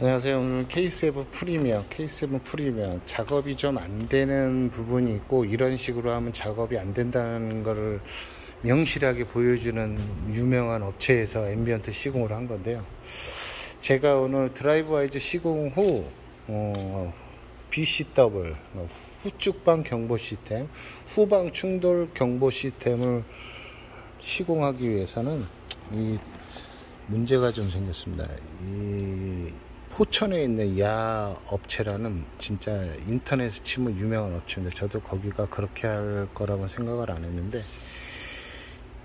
안녕하세요. 오늘 K7 프리미엄 작업이 좀 안 되는 부분이 있고, 이런 식으로 하면 작업이 안 된다는 것을 명실하게 보여주는 유명한 업체에서 앰비언트 시공을 한 건데요. 제가 오늘 드라이브 와이즈 시공 후 BCW 후측방 경보 시스템, 후방 충돌 경보 시스템을 시공하기 위해서는 이 문제가 좀 생겼습니다. 이 포천에 있는 야 업체라는 진짜 인터넷에 치면 유명한 업체인데, 저도 거기가 그렇게 할 거라고 생각을 안 했는데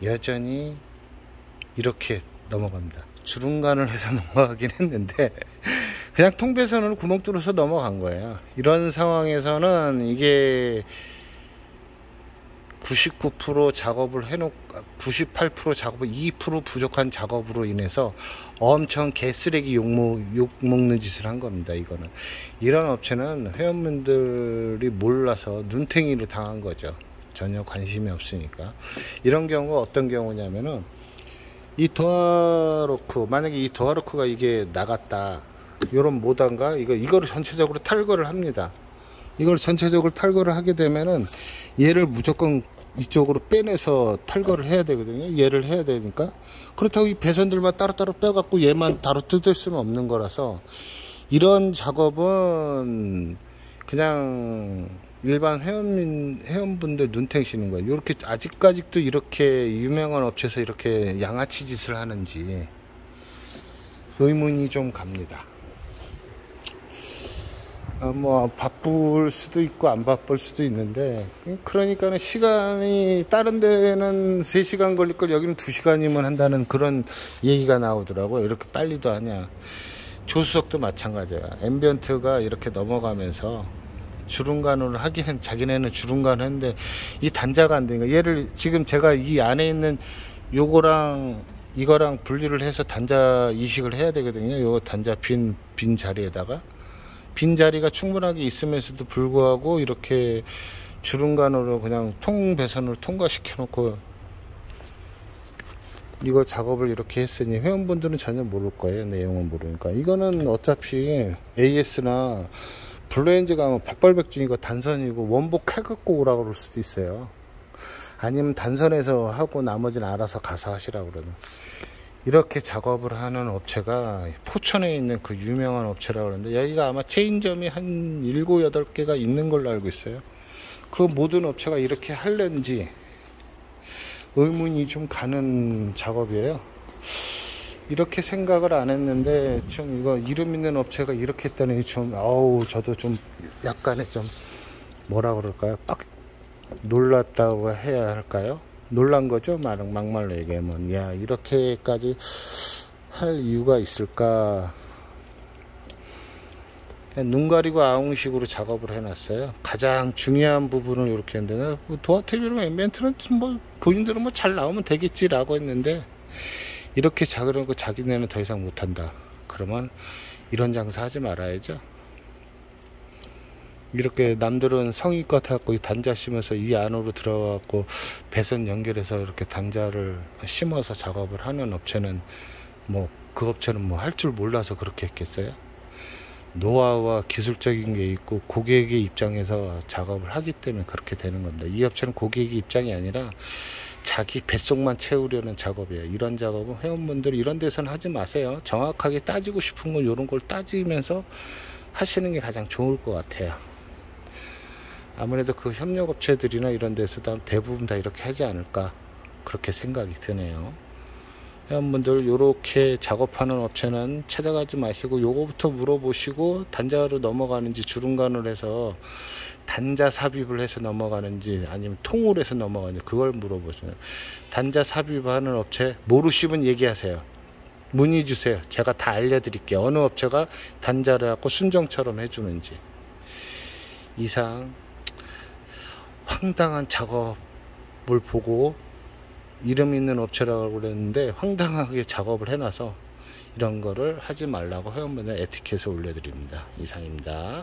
여전히 이렇게 넘어갑니다. 주름간을 해서 넘어가긴 했는데 그냥 통배선으로 구멍 뚫어서 넘어간 거예요. 이런 상황에서는 이게 99% 작업을 해놓고 98% 작업을 2% 부족한 작업으로 인해서 엄청 개쓰레기 욕먹는 짓을 한 겁니다. 이거는 이런 업체는 회원분들이 몰라서 눈탱이를 당한 거죠. 전혀 관심이 없으니까. 이런 경우가 어떤 경우냐면은, 이 더아로크, 만약에 이 더아로크가 이게 나갔다, 요런 모단가 이거를 전체적으로 탈거를 합니다. 이걸 전체적으로 탈거를 하게 되면은 얘를 무조건 이쪽으로 빼내서 탈거를 해야 되거든요. 얘를 해야 되니까. 그렇다고 이 배선들만 따로따로 빼갖고 얘만 따로 뜯을 수는 없는 거라서, 이런 작업은 그냥 일반 회원분들 눈탱이시는 거예요. 이렇게 아직까지도 이렇게 유명한 업체에서 이렇게 양아치 짓을 하는지 의문이 좀 갑니다. 뭐 바쁠 수도 있고 안 바쁠 수도 있는데, 그러니까는 시간이 다른 데는 3시간 걸릴 걸 여기는 2시간이면 한다는 그런 얘기가 나오더라고요. 이렇게 빨리도 하냐. 조수석도 마찬가지야. 앰비언트가 이렇게 넘어가면서 주름간을 하기는, 자기네는 주름간을 했는데 이 단자가 안 되니까, 얘를 지금 제가 이 안에 있는 요거랑 이거랑 분리를 해서 단자 이식을 해야 되거든요. 요 단자 빈 자리에다가, 빈 자리가 충분하게 있으면서도 불구하고 이렇게 주름간으로 그냥 통배선을 통과시켜 놓고 이거 작업을 이렇게 했으니, 회원분들은 전혀 모를 거예요. 내용은 모르니까. 이거는 어차피 AS나 블루엔즈 가면 백발백중이고 단선이고 원복 해갖고 오라고 그럴 수도 있어요. 아니면 단선에서 하고 나머지는 알아서 가서 하시라고 그러면. 이렇게 작업을 하는 업체가 포천에 있는 그 유명한 업체라고 그러는데, 여기가 아마 체인점이 한 7, 8개가 있는 걸로 알고 있어요. 그 모든 업체가 이렇게 할는지 의문이 좀 가는 작업이에요. 이렇게 생각을 안 했는데, 좀 이거 이름 있는 업체가 이렇게 했다니 좀 저도 좀 약간의 좀 뭐라 그럴까요? 빡 놀랐다고 해야 할까요? 놀란 거죠. 막말로 얘기하면. 야, 이렇게까지 할 이유가 있을까. 눈 가리고 아웅식으로 작업을 해놨어요. 가장 중요한 부분을 이렇게 했는데, 도어테비랑 앰비언트는 뭐 본인들은 뭐 잘 나오면 되겠지라고 했는데, 이렇게 작으려고 자기네는 더 이상 못한다. 그러면 이런 장사 하지 말아야죠. 이렇게 남들은 성의껏 해갖고 단자 심어서 이 안으로 들어가고 배선 연결해서 이렇게 단자를 심어서 작업을 하는 업체는, 뭐 그 업체는 뭐 할 줄 몰라서 그렇게 했겠어요? 노하우와 기술적인 게 있고 고객의 입장에서 작업을 하기 때문에 그렇게 되는 겁니다. 이 업체는 고객의 입장이 아니라 자기 뱃속만 채우려는 작업이에요. 이런 작업은 회원분들이 이런 데서는 하지 마세요. 정확하게 따지고 싶은 건 이런 걸 따지면서 하시는 게 가장 좋을 것 같아요. 아무래도 그 협력업체들이나 이런 데서 대부분 다 이렇게 하지 않을까, 그렇게 생각이 드네요. 회원분들 요렇게 작업하는 업체는 찾아가지 마시고 요거부터 물어보시고, 단자로 넘어가는지 주름간을 해서 단자 삽입을 해서 넘어가는지 아니면 통으로 해서 넘어가는지 그걸 물어보세요. 단자 삽입하는 업체 모르시면 얘기하세요. 문의 주세요. 제가 다 알려드릴게요. 어느 업체가 단자를 갖고 순정처럼 해주는지. 이상 황당한 작업을 보고 이름 있는 업체라고 그랬는데 황당하게 작업을 해놔서 이런 거를 하지 말라고 회원분들 에티켓을 올려드립니다. 이상입니다.